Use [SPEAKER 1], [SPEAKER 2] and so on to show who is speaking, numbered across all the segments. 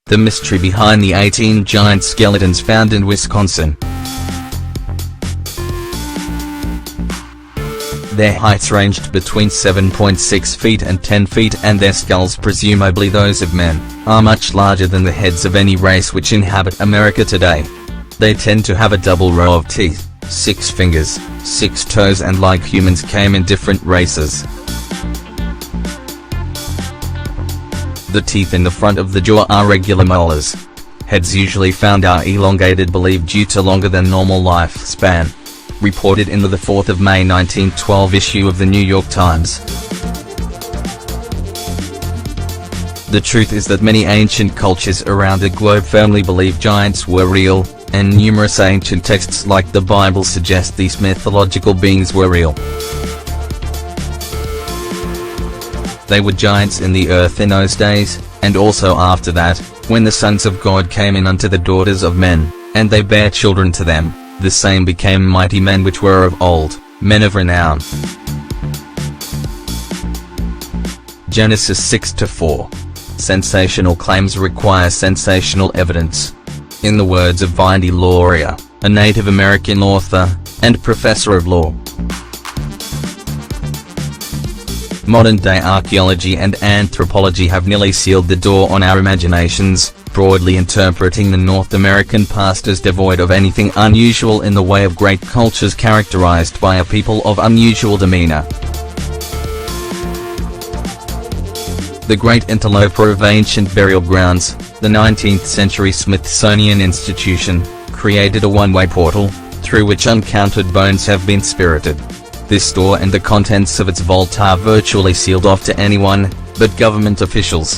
[SPEAKER 1] The mystery behind the 18 giant skeletons found in Wisconsin. Their heights ranged between 7.6 feet and 10 feet, and their skulls, presumably those of men, are much larger than the heads of any race which inhabit America today. They tend to have a double row of teeth, 6 fingers, 6 toes, and like humans came in different races. The teeth in the front of the jaw are regular molars. Heads usually found are elongated, believed due to longer than normal lifespan. Reported in the 4th of May 1912 issue of the New York Times. The truth is that many ancient cultures around the globe firmly believe giants were real, and numerous ancient texts like the Bible suggest these mythological beings were real. They were giants in the earth in those days, and also after that, when the sons of God came in unto the daughters of men, and they bare children to them, the same became mighty men which were of old, men of renown. Genesis 6-4. Sensational claims require sensational evidence. In the words of Vindy Lauria, a Native American author, and professor of law. Modern-day archaeology and anthropology have nearly sealed the door on our imaginations, broadly interpreting the North American past as devoid of anything unusual in the way of great cultures characterized by a people of unusual demeanor. The great interloper of ancient burial grounds, the 19th century Smithsonian Institution, created a one-way portal, through which uncounted bones have been spirited. This door and the contents of its vault are virtually sealed off to anyone but government officials.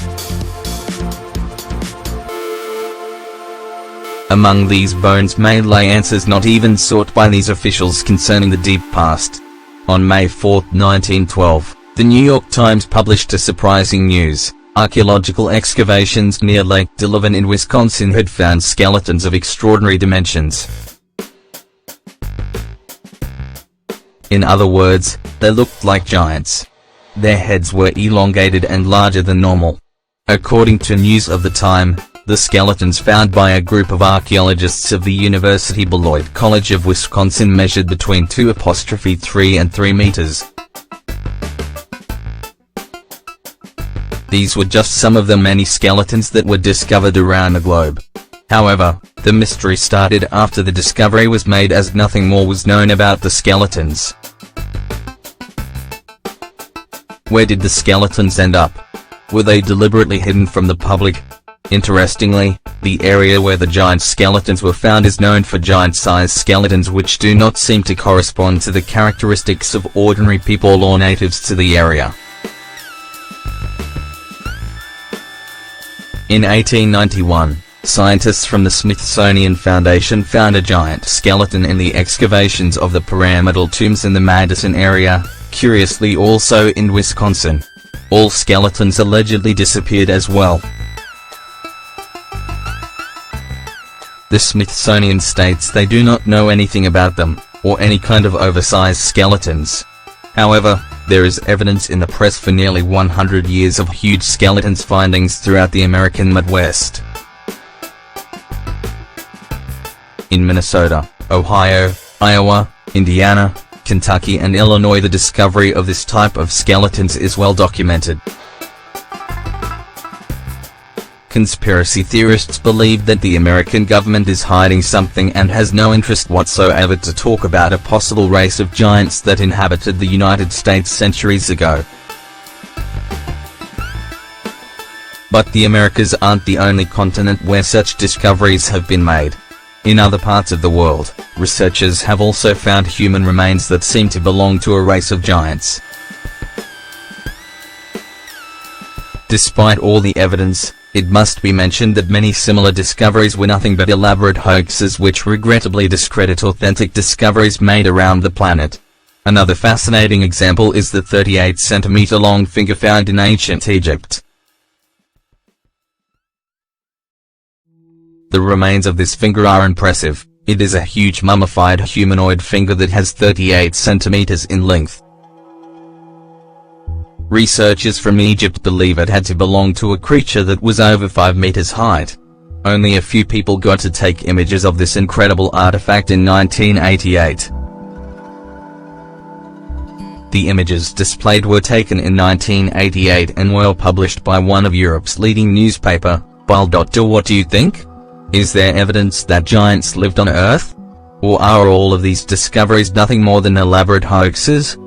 [SPEAKER 1] Among these bones may lay answers not even sought by these officials concerning the deep past. On May 4, 1912, the New York Times published a surprising news. Archaeological excavations near Lake Delavan in Wisconsin had found skeletons of extraordinary dimensions. In other words, they looked like giants. Their heads were elongated and larger than normal. According to News of the Time, the skeletons found by a group of archaeologists of the University Beloit College of Wisconsin measured between 2.3 and 3 meters. These were just some of the many skeletons that were discovered around the globe. However, the mystery started after the discovery was made, as nothing more was known about the skeletons. Where did the skeletons end up? Were they deliberately hidden from the public? Interestingly, the area where the giant skeletons were found is known for giant-sized skeletons which do not seem to correspond to the characteristics of ordinary people or natives to the area. In 1891, scientists from the Smithsonian Foundation found a giant skeleton in the excavations of the pyramidal tombs in the Madison area, curiously also in Wisconsin. All skeletons allegedly disappeared as well. The Smithsonian states they do not know anything about them, or any kind of oversized skeletons. However, there is evidence in the press for nearly 100 years of huge skeletons findings throughout the American Midwest. In Minnesota, Ohio, Iowa, Indiana, Kentucky and Illinois, the discovery of this type of skeletons is well documented. Conspiracy theorists believe that the American government is hiding something and has no interest whatsoever to talk about a possible race of giants that inhabited the United States centuries ago. But the Americas aren't the only continent where such discoveries have been made. In other parts of the world, researchers have also found human remains that seem to belong to a race of giants. Despite all the evidence, it must be mentioned that many similar discoveries were nothing but elaborate hoaxes which regrettably discredit authentic discoveries made around the planet. Another fascinating example is the 38-centimeter-long finger found in ancient Egypt. The remains of this finger are impressive. It is a huge mummified humanoid finger that has 38 centimeters in length. Researchers from Egypt believe it had to belong to a creature that was over 5 meters height. Only a few people got to take images of this incredible artifact in 1988. The images displayed were taken in 1988 and were published by one of Europe's leading newspaper, Bild. What do you think? Is there evidence that giants lived on Earth? Or are all of these discoveries nothing more than elaborate hoaxes?